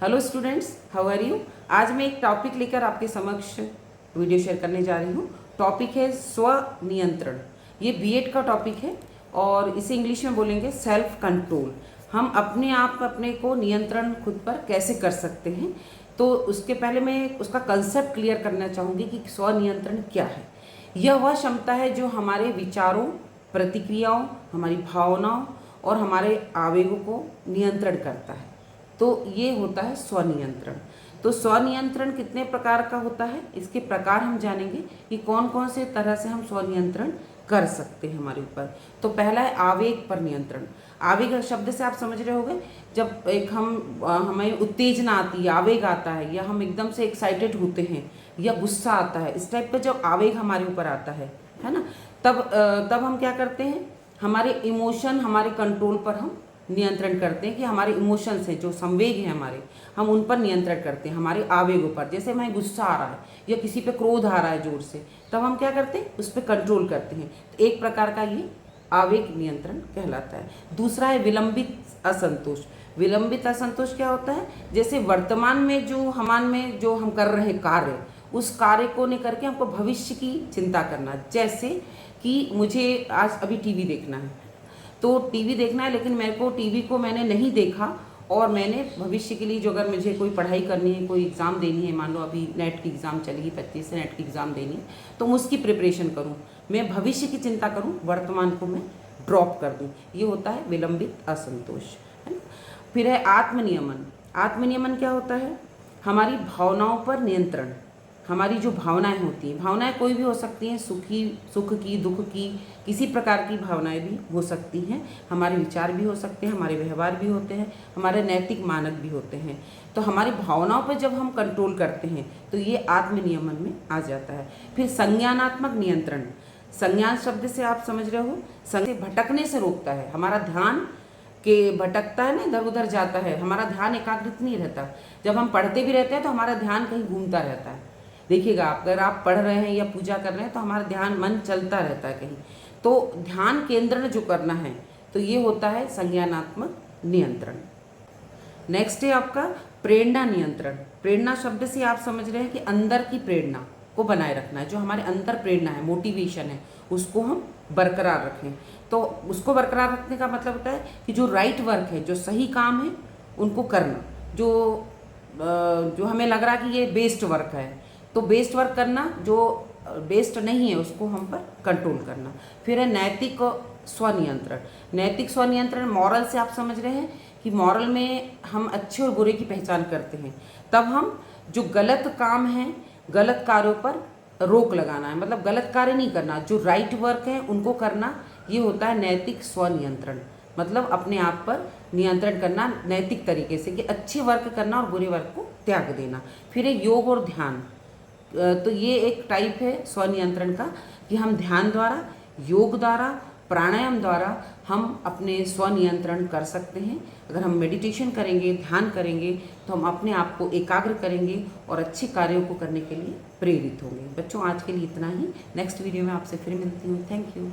Hello students, how are you. आज मैं एक टॉपिक लेकर आपके समक्ष वीडियो शेयर करने जा रही हूँ। टॉपिक है स्व नियंत्रण। ये बीएड का टॉपिक है और इसे इंग्लिश में बोलेंगे सेल्फ कंट्रोल। हम अपने आप अपने को नियंत्रण खुद पर कैसे कर सकते हैं। तो उसके पहले मैं उसका कंसेप्ट क्लियर करना चाहूँगी कि स्व नियंत्रण क्या है। यह वह क्षमता है जो हमारे विचारों, प्रतिक्रियाओं, हमारी भावनाओं और हमारे आवेगों को नियंत्रण करता है। तो ये होता है स्वनियंत्रण। तो स्वनियंत्रण कितने प्रकार का होता है, इसके प्रकार हम जानेंगे कि कौन कौन से तरह से हम स्वनियंत्रण कर सकते हैं हमारे ऊपर। तो पहला है आवेग पर नियंत्रण। आवेग शब्द से आप समझ रहे होंगे, जब एक हमें उत्तेजना आती है, आवेग आता है, या हम एकदम से एक्साइटेड होते हैं या गुस्सा आता है, इस टाइप का जब आवेग हमारे ऊपर आता है ना, तब हम क्या करते हैं, हमारे इमोशन, हमारे कंट्रोल पर हम नियंत्रण करते हैं कि हमारे इमोशंस हैं, जो संवेग हैं हमारे, हम उन पर नियंत्रण करते हैं, हमारे आवेगों पर। जैसे हमें गुस्सा आ रहा है या किसी पे क्रोध आ रहा है जोर से, तब हम क्या करते हैं, उस पर कंट्रोल करते हैं। तो एक प्रकार का ये आवेग नियंत्रण कहलाता है। दूसरा है विलंबित असंतोष। विलंबित असंतोष क्या होता है, जैसे वर्तमान में जो हम कर रहे कार्य, उस कार्य को नहीं करके हमको भविष्य की चिंता करना। जैसे कि मुझे आज अभी टीवी देखना है, तो टीवी देखना है, लेकिन मेरे को टीवी को मैंने नहीं देखा और मैंने भविष्य के लिए जो अगर मुझे कोई पढ़ाई करनी है, कोई एग्ज़ाम देनी है, मान लो अभी नेट की एग्ज़ाम चलेगी, 25 से नेट की एग्ज़ाम देनी है, तो मैं उसकी प्रिपरेशन करूँ, मैं भविष्य की चिंता करूँ, वर्तमान को मैं ड्रॉप कर दूँ। ये होता है विलंबित असंतोष, है ना। फिर है आत्मनियमन। आत्मनियमन क्या होता है, हमारी भावनाओं पर नियंत्रण। हमारी जो भावनाएं होती हैं, भावनाएं कोई भी हो सकती हैं, सुख की, दुख की, किसी प्रकार की भावनाएं भी हो सकती हैं। हमारे विचार भी हो सकते हैं, हमारे व्यवहार भी होते हैं, हमारे नैतिक मानक भी होते हैं। तो हमारी भावनाओं पर जब हम कंट्रोल करते हैं तो ये आत्मनियमन में आ जाता है। फिर संज्ञानात्मक नियंत्रण। संज्ञान शब्द से आप समझ रहे हो, भटकने से रोकता है। हमारा ध्यान के भटकता है ना, इधर उधर जाता है, हमारा ध्यान एकाग्रित नहीं रहता। जब हम पढ़ते भी रहते हैं तो हमारा ध्यान कहीं घूमता रहता है। देखिएगा, अगर आप पढ़ रहे हैं या पूजा कर रहे हैं तो हमारा ध्यान, मन चलता रहता है कहीं। तो ध्यान केंद्रण जो करना है, तो ये होता है संज्ञानात्मक नियंत्रण। नेक्स्ट है आपका प्रेरणा नियंत्रण। प्रेरणा शब्द से आप समझ रहे हैं कि अंदर की प्रेरणा को बनाए रखना है। जो हमारे अंदर प्रेरणा है, मोटिवेशन है, उसको हम बरकरार रखें। तो उसको बरकरार रखने का मतलब होता है कि जो राइट वर्क है, जो सही काम है, उनको करना। जो हमें लग रहा है कि ये बेस्ट वर्क है, तो बेस्ट वर्क करना, जो बेस्ट नहीं है उसको हम पर कंट्रोल करना। फिर है नैतिक स्वनियंत्रण। नैतिक स्वनियंत्रण, मॉरल से आप समझ रहे हैं कि मॉरल में हम अच्छे और बुरे की पहचान करते हैं। तब हम जो गलत काम है, गलत कार्यों पर रोक लगाना है, मतलब गलत कार्य नहीं करना, जो राइट वर्क है उनको करना। ये होता है नैतिक स्वनियंत्रण, मतलब अपने आप पर नियंत्रण करना नैतिक तरीके से, कि अच्छे वर्क करना और बुरे वर्क को त्याग देना। फिर है योग और ध्यान। तो ये एक टाइप है स्वनियंत्रण का, कि हम ध्यान द्वारा, योग द्वारा, प्राणायाम द्वारा हम अपने स्वनियंत्रण कर सकते हैं। अगर हम मेडिटेशन करेंगे, ध्यान करेंगे, तो हम अपने आप को एकाग्र करेंगे और अच्छे कार्यों को करने के लिए प्रेरित होंगे। बच्चों, आज के लिए इतना ही। नेक्स्ट वीडियो में आपसे फिर मिलती हूँ। Thank you.